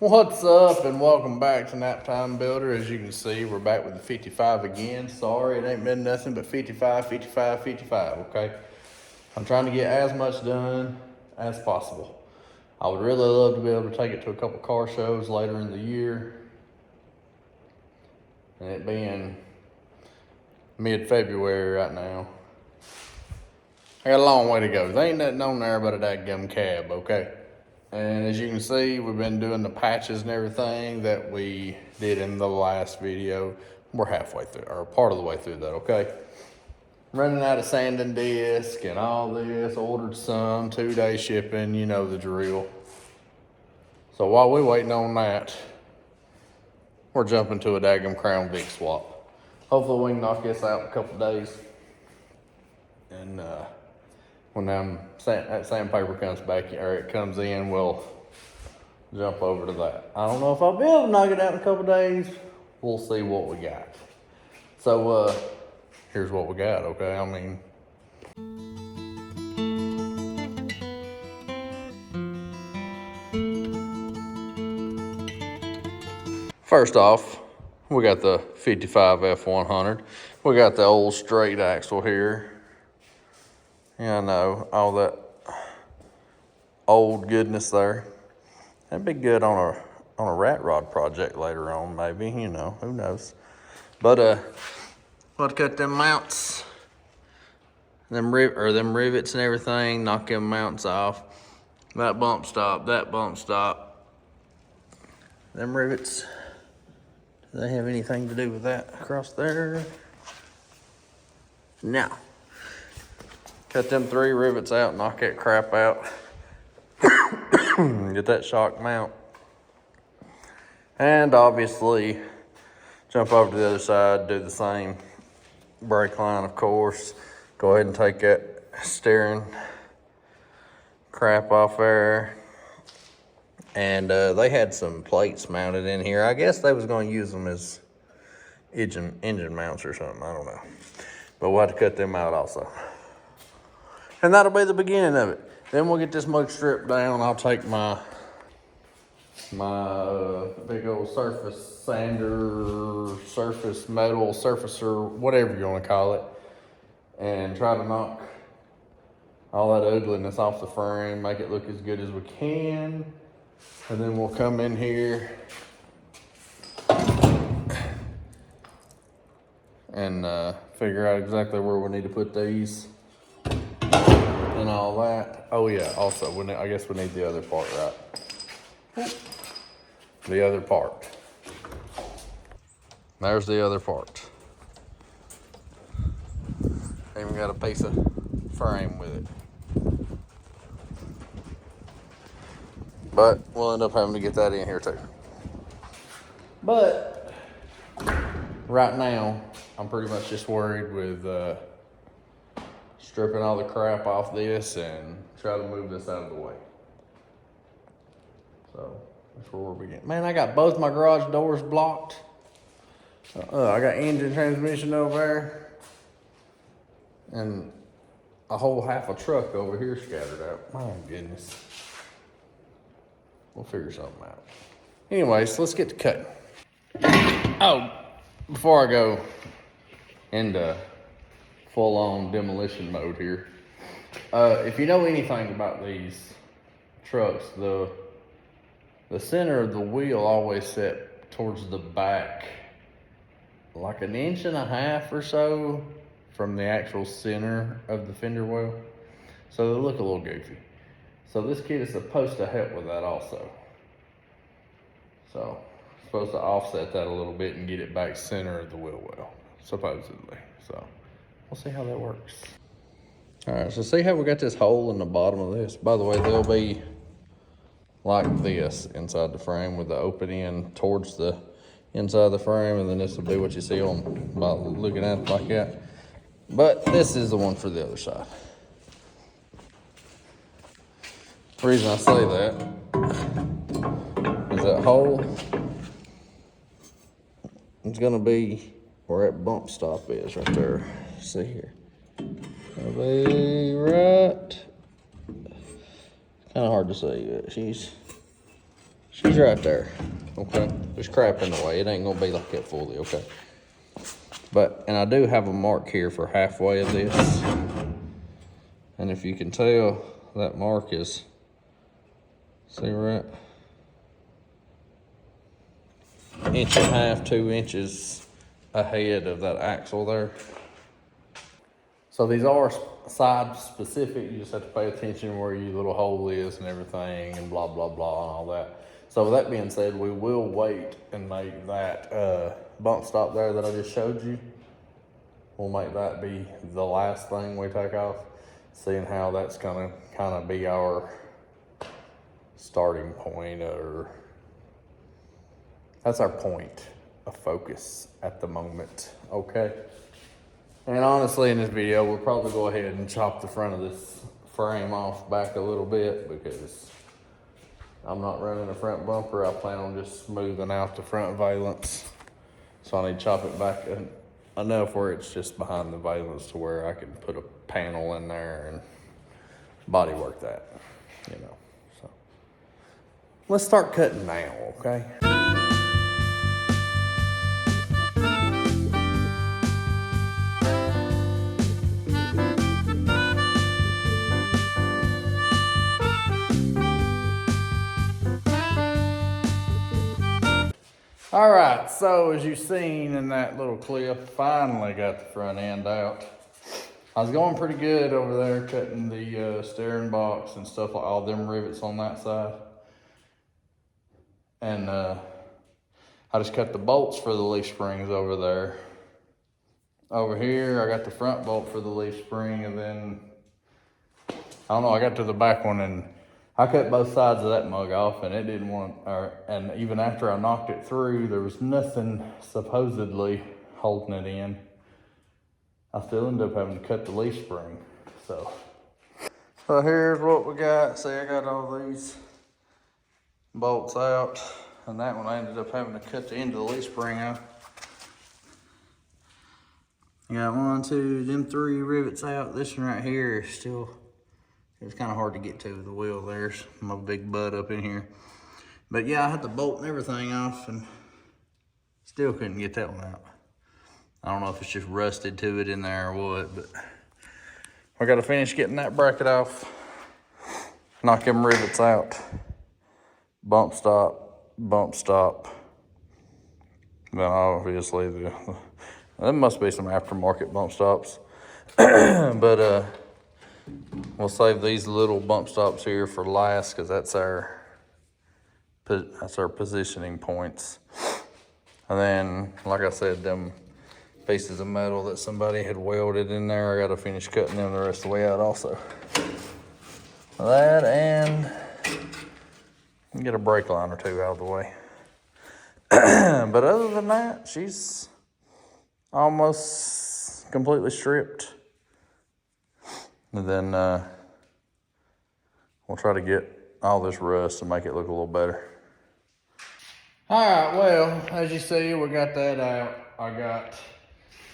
What's up and welcome back to Naptime Builder. As you can see, we're back with the 55 again. Sorry, it ain't been nothing but 55, 55, 55, okay? I'm trying to get as much done as possible. I would really love to be able to take it to a couple car shows later in the year. And it being mid-February right now. I got a long way to go. There ain't nothing on there but a dadgum cab, okay? And as you can see, we've been doing the patches and everything that we did in the last video. We're halfway through, or part of the way through that, okay? Running out of sanding disc and all this, ordered some, 2-day shipping, you know the drill. So while we're waiting on that, we're jumping to a daggum CROWN VIC swap. Hopefully we can knock this out in a couple days. And when that sandpaper comes back, or it comes in, we'll jump over to that. I don't know if I'll be able to knock it out in a couple days. We'll see what we got. So here's what we got, okay? I mean, first off, we got the 55 F-100. We got the old straight axle here. Yeah, I know, all that old goodness there. That'd be good on a rat rod project later on, maybe, you know, who knows. But we'll cut them mounts, them rivets and everything, knock them mounts off. That bump stop, them rivets, do they have anything to do with that across there? No. Cut them 3 rivets out, knock that crap out. Get that shock mount. And obviously, jump over to the other side, do the same. Brake line, of course. Go ahead and take that steering crap off there. And they had some plates mounted in here. I guess they was going to use them as engine mounts or something, I don't know. But we'll have to cut them out also. And that'll be the beginning of it. Then we'll get this mug stripped down. I'll take my big old surface sander, surface metal, surfacer, whatever you want to call it, and try to knock all that ugliness off the frame, make it look as good as we can. And then we'll come in here and figure out exactly where we need to put these. And all that. Oh yeah, also, I guess we need the other part, right? The other part. There's the other part. Even got a piece of frame with it. But we'll end up having to get that in here too. But right now, I'm pretty much just worried with stripping all the crap off this and try to move this out of the way. So that's where we'll begin. Man, I got both my garage doors blocked. I got engine transmission over there and a whole half a truck over here scattered out. My goodness. We'll figure something out. Anyways, let's get to cutting. Oh, before I go into full-on demolition mode here. If you know anything about these trucks, the center of the wheel always set towards the back, like 1.5 inches or so from the actual center of the fender well. So they look a little goofy. So this kit is supposed to help with that also. So it's supposed to offset that a little bit and get it back center of the wheel well, supposedly. So we'll see how that works. All right, so see how we got this hole in the bottom of this? By the way, they'll be like this inside the frame with the open end towards the inside of the frame, and then this will be what you see on by looking at it like that. But this is the one for the other side. The reason I say that is that hole is gonna be where that bump stop is right there. See here. It'll be right. Kind of hard to see, but she's she's right there, okay? There's crap in the way. It ain't gonna be like that fully, okay? But, and I do have a mark here for halfway of this. And if you can tell, that mark is, see right? 1.5 inches, 2 inches ahead of that axle there. So these are side specific. You just have to pay attention where your little hole is and everything and blah, blah, blah and all that. So with that being said, we will wait and make that bump stop there that I just showed you. We'll make that be the last thing we take off, seeing how that's gonna kind of be our starting point, or that's our point of focus at the moment, okay? And honestly, in this video, we'll probably go ahead and chop the front of this frame off back a little bit because I'm not running a front bumper. I plan on just smoothing out the front valence. So I need to chop it back enough where it's just behind the valence to where I can put a panel in there and body work that, you know. So let's start cutting now, okay? All right, so as you've seen in that little clip, finally got the front end out. I was going pretty good over there cutting the steering box and stuff, like all them rivets on that side. And I just cut the bolts for the leaf springs over there. Over here, I got the front bolt for the leaf spring, and then, I don't know, I got to the back one and I cut both sides of that mug off, and it didn't want, and even after I knocked it through, there was nothing supposedly holding it in. I still ended up having to cut the leaf spring, so here's what we got. See, I got all these bolts out, and that one I ended up having to cut the end of the leaf spring out. I got 1, 2, them 3 rivets out. This one right here is still, it's kind of hard to get to the wheel. There's my big butt up in here. But yeah, I had to bolt and everything off and still couldn't get that one out. I don't know if it's just rusted to it in there or what, but I gotta finish getting that bracket off, knock them rivets out, bump stop. Then obviously there must be some aftermarket bump stops, but we'll save these little bump stops here for last because that's our positioning points. And then, like I said, them pieces of metal that somebody had welded in there, I gotta finish cutting them the rest of the way out also. That, and get a brake line or two out of the way. But other than that, she's almost completely stripped. And then we'll try to get all this rust to make it look a little better. All right, well, as you see, we got that out. I got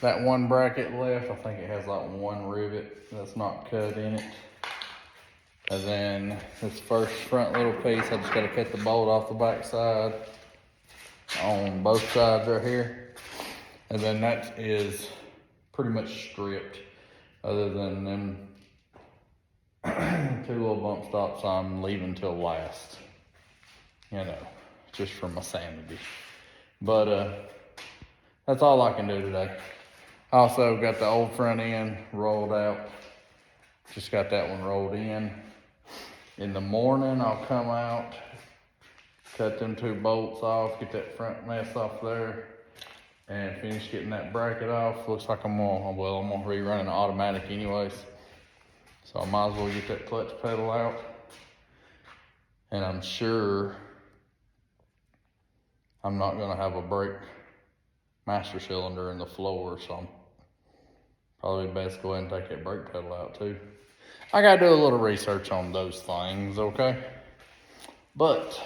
that one bracket left. I think it has like 1 rivet that's not cut in it. And then this first front little piece, I just gotta cut the bolt off the back side on both sides right here. And then that is pretty much stripped, other than them 2 little bump stops I'm leaving till last, you know, just for my sanity. But that's all I can do today. I also got the old front end rolled out. Just got that one rolled in. In the morning, I'll come out, cut them 2 bolts off, get that front mess off there, and finish getting that bracket off. Looks like I'm gonna be running automatic anyways. So I might as well get that clutch pedal out. And I'm sure I'm not gonna have a brake master cylinder in the floor, so I'm probably best to go ahead and take that brake pedal out too. I gotta do a little research on those things, okay? But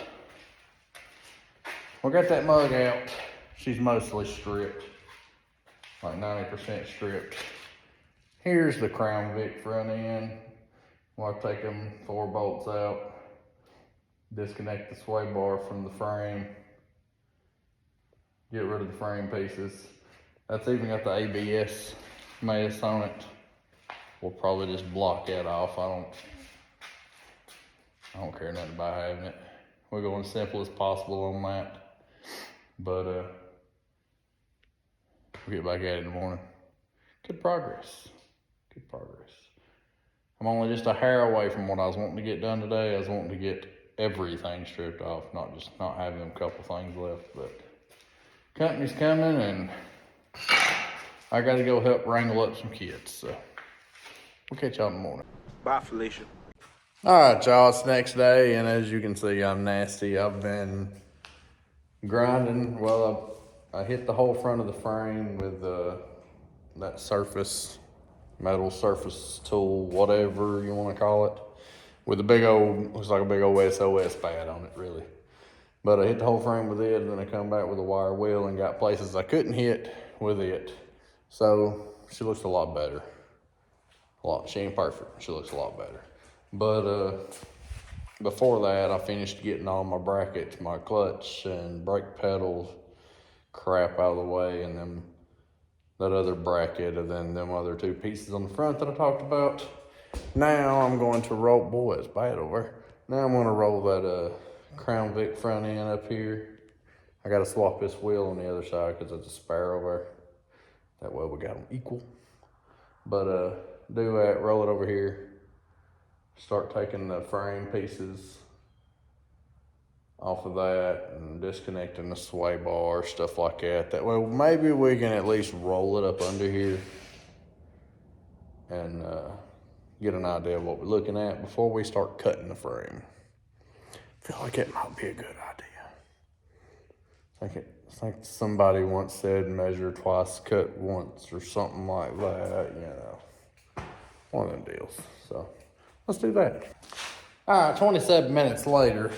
we got that mug out. She's mostly stripped, like 90% stripped. Here's the Crown VIC front end. I'll take them 4 bolts out, disconnect the sway bar from the frame, get rid of the frame pieces. That's even got the ABS mess on it. We'll probably just block that off. I don't care nothing about having it. We're going as simple as possible on that. But we'll get back at it in the morning. Good progress. Good progress. I'm only just a hair away from what I was wanting to get done today. I was wanting to get everything stripped off, not having them couple things left. But company's coming and I gotta go help wrangle up some kids. So we'll catch y'all in the morning. Bye, Felicia. All right, y'all, it's the next day, and as you can see, I'm nasty. I've been grinding. Well, I hit the whole front of the frame with that metal surface tool, whatever you want to call it, with a big old, looks like a big old SOS pad on it, really. But I hit the whole frame with it, and then I come back with a wire wheel and got places I couldn't hit with it. So she looks a lot better. She ain't perfect, she looks a lot better. But before that, I finished getting all my brackets, my clutch and brake pedals crap out of the way, and then that other bracket, and then them other two pieces on the front that I talked about. Now I'm going to roll, boy, it's bad over there. Now I'm going to roll that Crown Vic front end up here. I got to swap this wheel on the other side because it's a spare over there. That way we got them equal. But do that, roll it over here. Start taking the frame pieces off of that and disconnecting the sway bar, stuff like that. That way maybe we can at least roll it up under here and get an idea of what we're looking at before we start cutting the frame. I feel like it might be a good idea. I think somebody once said measure twice, cut once, or something like that, you know. One of them deals, so. Let's do that. All right, 27 minutes later,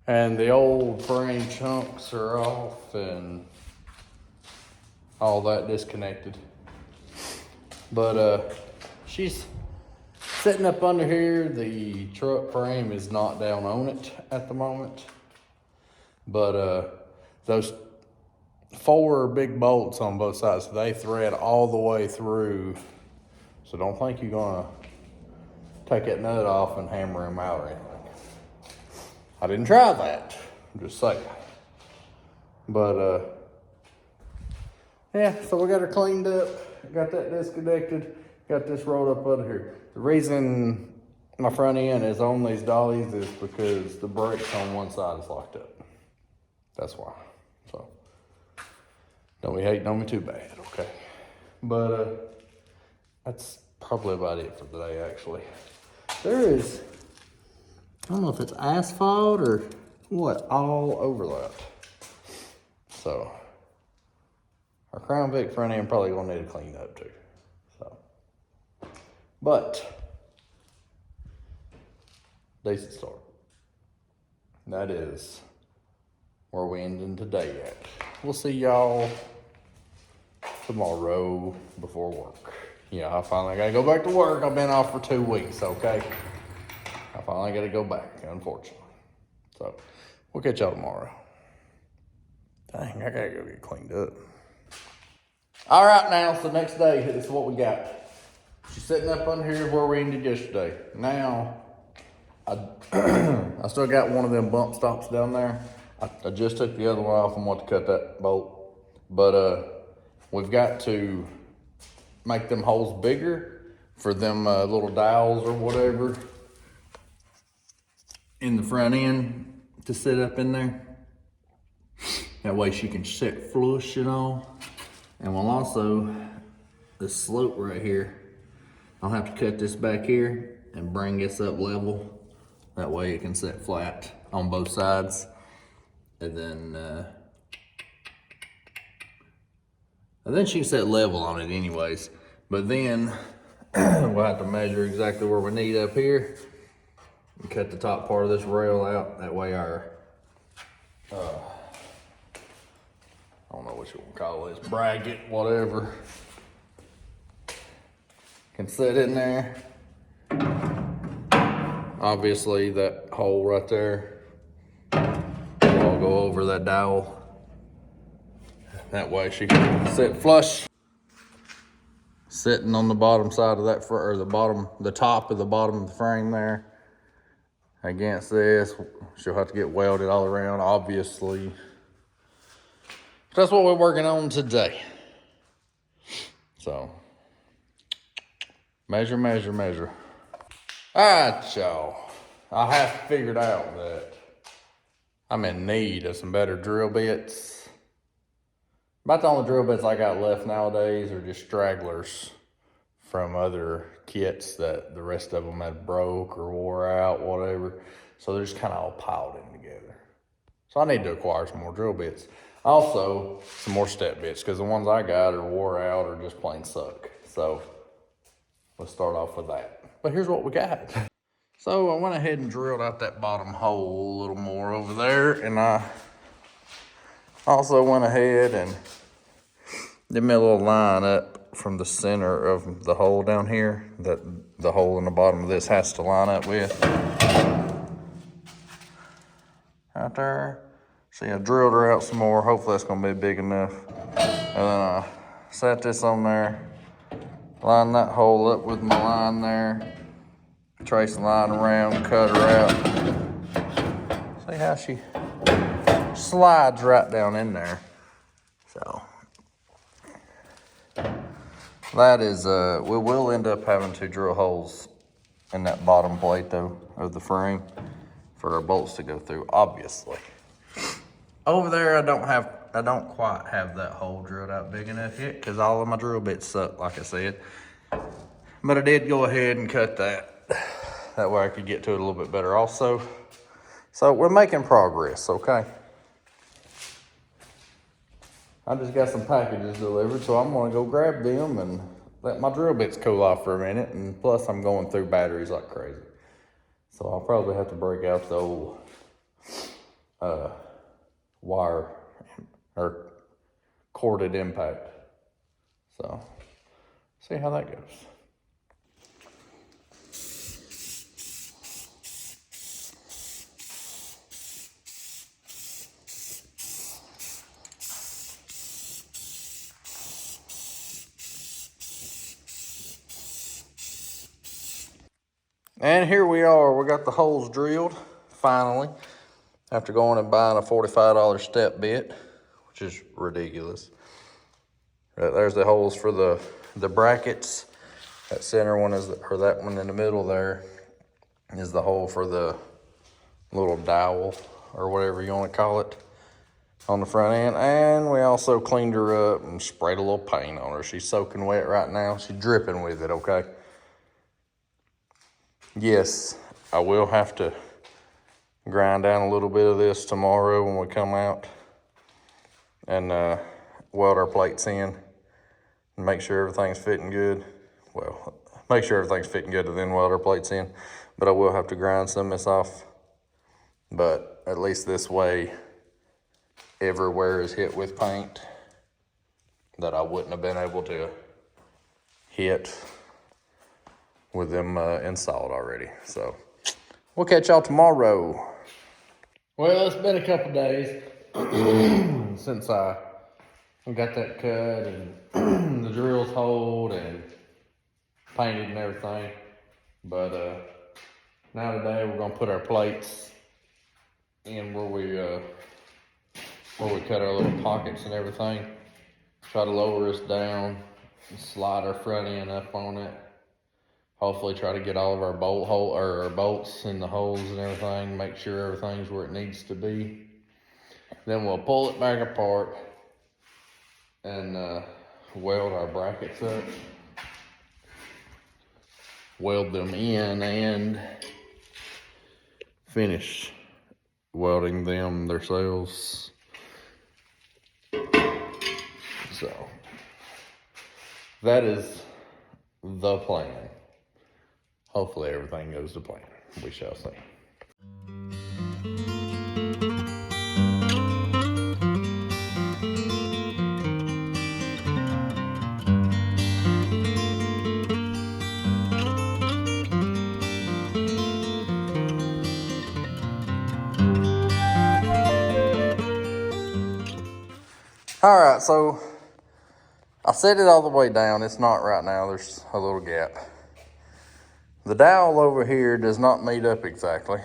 and the old frame chunks are off and all that disconnected. But she's sitting up under here. The truck frame is not down on it at the moment. But those 4 big bolts on both sides, they thread all the way through. So don't think you're gonna take that nut off and hammer him out or anything. I didn't try that, I'm just saying. But yeah, so we got her cleaned up, got that disconnected, got this rolled up under here. The reason my front end is on these dollies is because the brakes on one side is locked up. That's why. So don't be hating on me too bad, okay? But that's probably about it for today, actually. There is, I don't know if it's asphalt or what, all over that. So our Crown Vic front end probably gonna need to clean up too. So, but decent start. That is where we ending today at. We'll see y'all tomorrow before work. Yeah, I finally gotta go back to work. I've been off for 2 weeks, okay? I finally gotta go back, unfortunately. So, we'll catch y'all tomorrow. Dang, I gotta go get cleaned up. All right, now, so next day, this is what we got. She's sitting up under here where we ended yesterday. Now, I still got one of them bump stops down there. I just took the other one off and want to cut that bolt. But we've got to make them holes bigger for them little dowels or whatever in the front end to sit up in there. That way she can sit flush and all. And we'll also, this slope right here, I'll have to cut this back here and bring this up level. That way it can sit flat on both sides. And then she can set level on it anyways. But then we'll have to measure exactly where we need up here and cut the top part of this rail out. That way our, I don't know what you want to call this, bracket, whatever, can sit in there. obviously that hole right there, I'll go over that dowel. That way she can sit flush. Sitting on the bottom side of that, or the top of the bottom of the frame there. Against this, she'll have to get welded all around, obviously. That's what we're working on today. So, measure, measure, measure. All right, y'all. I have figured out that I'm in need of some better drill bits. About the only drill bits I got left nowadays are just stragglers from other kits that the rest of them had broke or wore out, whatever. So they're just kind of all piled in together. So I need to acquire some more drill bits. Also, some more step bits, because the ones I got are wore out or just plain suck. So let's start off with that. But here's what we got. So I went ahead and drilled out that bottom hole a little more over there, and I also went ahead and did me a little line up from the center of the hole down here that the hole in the bottom of this has to line up with. Right there. See, I drilled her out some more. Hopefully that's gonna be big enough. And then I set this on there, line that hole up with my line there, trace the line around, cut her out. See how she slides right down in there. So that is, we will end up having to drill holes in that bottom plate though of the frame for our bolts to go through, obviously. Over there, I don't quite have that hole drilled out big enough yet because all of my drill bits suck, like I said. But I did go ahead and cut that. That way I could get to it a little bit better also. So we're making progress, okay? I just got some packages delivered, so I'm gonna go grab them and let my drill bits cool off for a minute. And plus I'm going through batteries like crazy. So I'll probably have to break out the old wire or corded impact. So see how that goes. And here we are, we got the holes drilled, finally, after going and buying a $45 step bit, which is ridiculous. Right, there's the holes for the brackets. That center one is, or that one in the middle there, is the hole for the little dowel, or whatever you want to call it, on the front end. And we also cleaned her up and sprayed a little paint on her. She's soaking wet right now. She's dripping with it, okay? Yes, I will have to grind down a little bit of this tomorrow when we come out and weld our plates in and make sure everything's fitting good. Well, make sure everything's fitting good and then weld our plates in. But I will have to grind some of this off. But at least this way, everywhere is hit with paint that I wouldn't have been able to hit with them installed already. So we'll catch y'all tomorrow. Well, it's been a couple days since I got that cut and the drills holed and painted and everything. But now today we're gonna put our plates in where we cut our little pockets and everything. Try to lower us down and slide our front end up on it. Hopefully try to get all of our our bolts in the holes and everything, make sure everything's where it needs to be. Then we'll pull it back apart and weld our brackets up. Weld them in and finish welding them themselves. So that is the plan. Hopefully everything goes to plan. We shall see. All right, so I set it all the way down. It's not right now. There's a little gap. The dowel over here does not meet up exactly.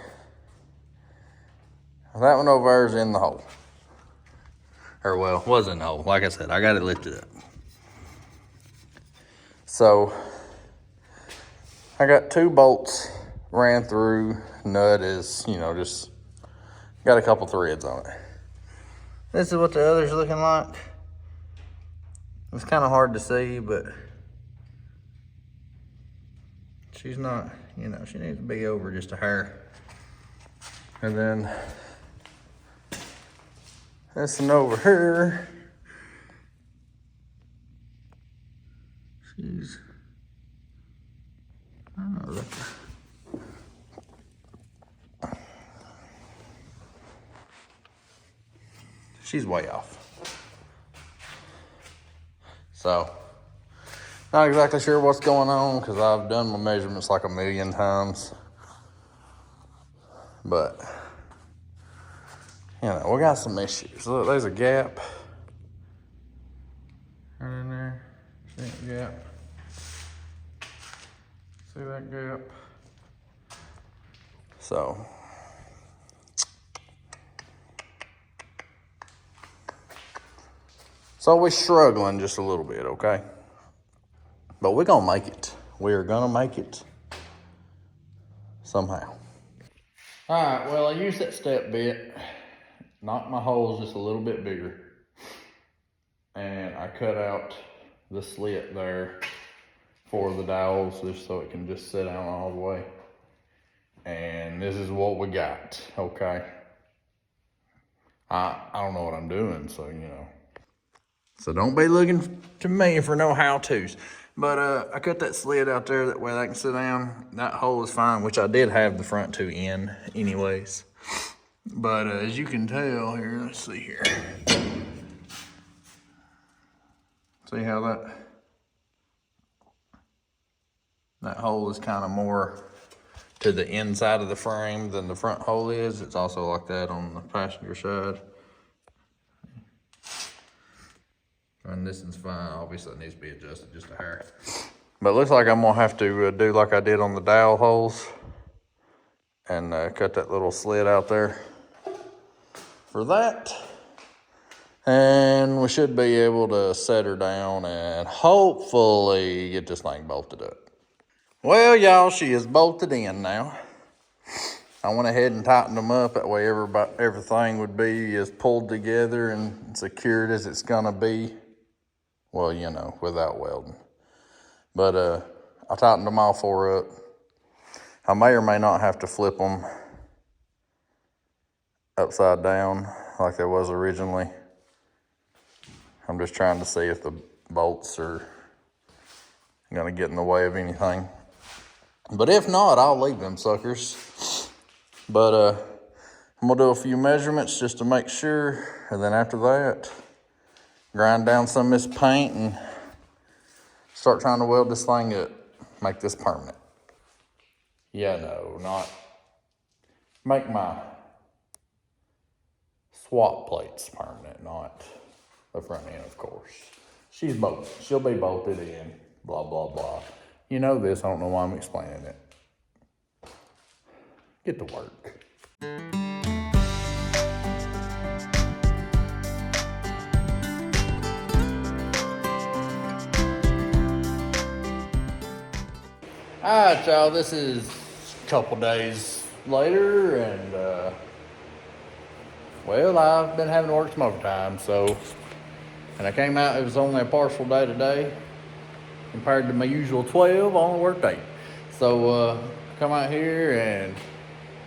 That one over there is in the hole. Or well, was in the hole. Like I said, I got it lifted up. So I got 2 bolts ran through. Nut is, you know, just got a couple threads on it. This is what the other's looking like. It's kind of hard to see, but she's not, you know, she needs to be over just a hair. And then this one over here, she's, I don't know, she's way off. So, not exactly sure what's going on because I've done my measurements like a million times. But, you know, we got some issues. Look, there's a gap. Right in there. See that gap? See that gap? So, we're struggling just a little bit, okay? But we're gonna make it. We're gonna make it somehow. All right, well, I used that step bit, knocked my holes just a little bit bigger, and I cut out the slit there for the dowels just so it can just sit down all the way. And this is what we got, okay? I don't know what I'm doing, so, you know. So don't be looking to me for no how-tos. But I cut that slit out there, that way that can sit down. That hole is fine, which I did have the front 2 in anyways. But as you can tell here, let's see here. See how that hole is kind of more to the inside of the frame than the front hole is. It's also like that on the passenger side. And this one's fine. Obviously it needs to be adjusted just a hair. But it looks like I'm gonna have to do like I did on the dowel holes and cut that little slit out there for that. And we should be able to set her down and hopefully get this thing bolted up. Well, y'all, she is bolted in now. I went ahead and tightened them up. That way everything would be as pulled together and secured as it's gonna be. Well, you know, without welding. But I tightened them all 4 up. I may or may not have to flip them upside down like there was originally. I'm just trying to see if the bolts are gonna get in the way of anything. But if not, I'll leave them suckers. But I'm gonna do a few measurements just to make sure. And then after that, grind down some of this paint and start trying to weld this thing up. Make this permanent. Yeah, no, not make my swap plates permanent, not the front end, of course. She'll be bolted in, blah, blah, blah. You know this, I don't know why I'm explaining it. Get to work. All right, y'all, this is a couple days later, and well, I've been having to work some overtime, so, and I came out, it was only a partial day today, compared to my usual 12, I only worked 8. So, come out here and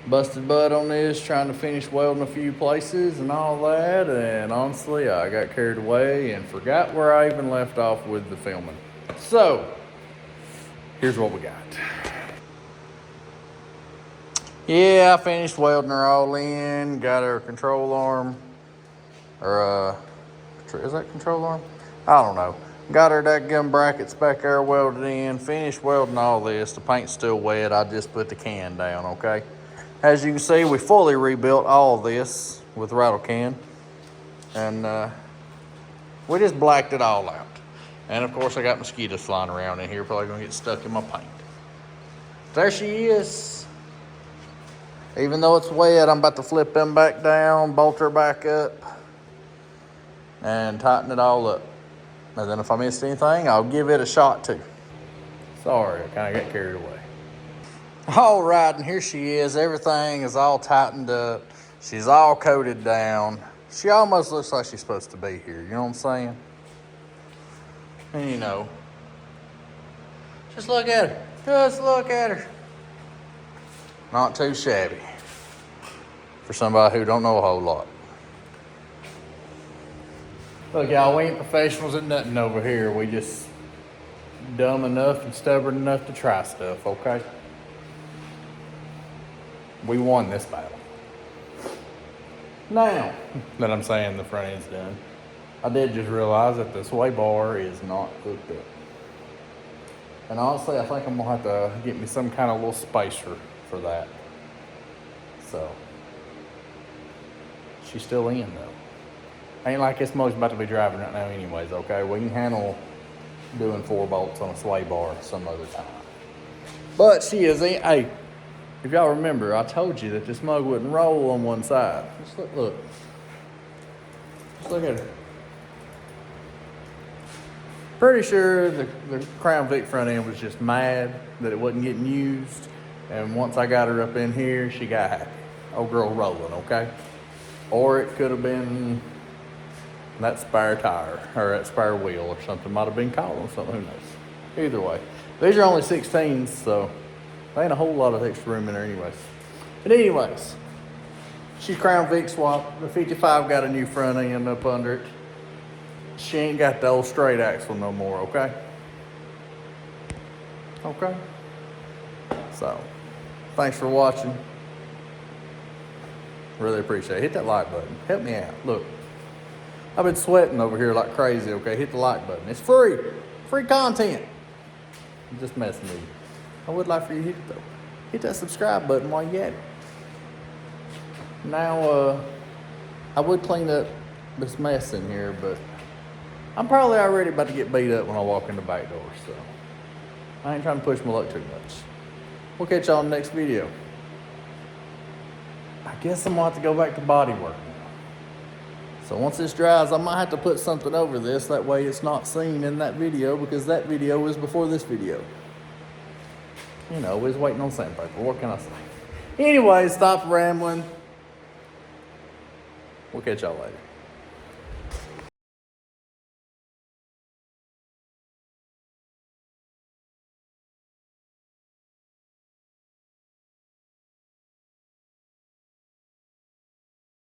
busted butt on this, trying to finish welding a few places and all that, and honestly, I got carried away and forgot where I even left off with the filming. So, here's what we got. Yeah, I finished welding her all in, got her control arm, or is that control arm? I don't know. Got her dadgum brackets back there welded in, finished welding all this. The paint's still wet, I just put the can down, okay? As you can see, we fully rebuilt all this with rattle can. And We just blacked it all out. And of course I got mosquitoes flying around in here, probably gonna get stuck in my paint. There she is. Even though it's wet, I'm about to flip them back down, bolt her back up, and tighten it all up. And then if I missed anything, I'll give it a shot too. Sorry, I kind of got carried away. All right, and here she is. Everything is all tightened up. She's all coated down. She almost looks like she's supposed to be here, you know what I'm saying? And you know, just look at her. Just look at her. Not too shabby for somebody who don't know a whole lot. Look, y'all, we ain't professionals at nothing over here. We just dumb enough and stubborn enough to try stuff, okay? We won this battle. Now that I'm saying the front end's done, I did just realize that the sway bar is not hooked up. And honestly, I think I'm gonna have to get me some kind of little spacer for that. So, she's still in though. Ain't like this mo's about to be driving right now anyways, okay? We can handle doing 4 bolts on a sway bar some other time. But she is in. Hey, if y'all remember, I told you that this mug wouldn't roll on one side. Just look. Just look at her. Pretty sure the Crown Vic front end was just mad that it wasn't getting used. And once I got her up in here, she got happy. Old girl rolling, okay? Or it could have been that spare tire or that spare wheel or something. Might have been caught on something, who knows? Either way. These are only 16s, so there ain't a whole lot of extra room in there anyways. But anyways, she's Crown Vic swap. The 55 got a new front end up under it. She ain't got the old straight axle no more, okay? Okay? So, thanks for watching. Really appreciate it. Hit that like button. Help me out. Look, I've been sweating over here like crazy, okay? Hit the like button. It's free. Free content. I'm just messing with you. I would like for you to hit it though. Hit that subscribe button while you at it. Now, I would clean up this mess in here, but I'm probably already about to get beat up when I walk in the back door, so I ain't trying to push my luck too much. We'll catch y'all in the next video. I guess I'm gonna have to go back to body work now. So once this dries, I might have to put something over this. That way it's not seen in that video, because that video was before this video. You know, we was waiting on sandpaper. What can I say? Anyway, stop rambling. We'll catch y'all later.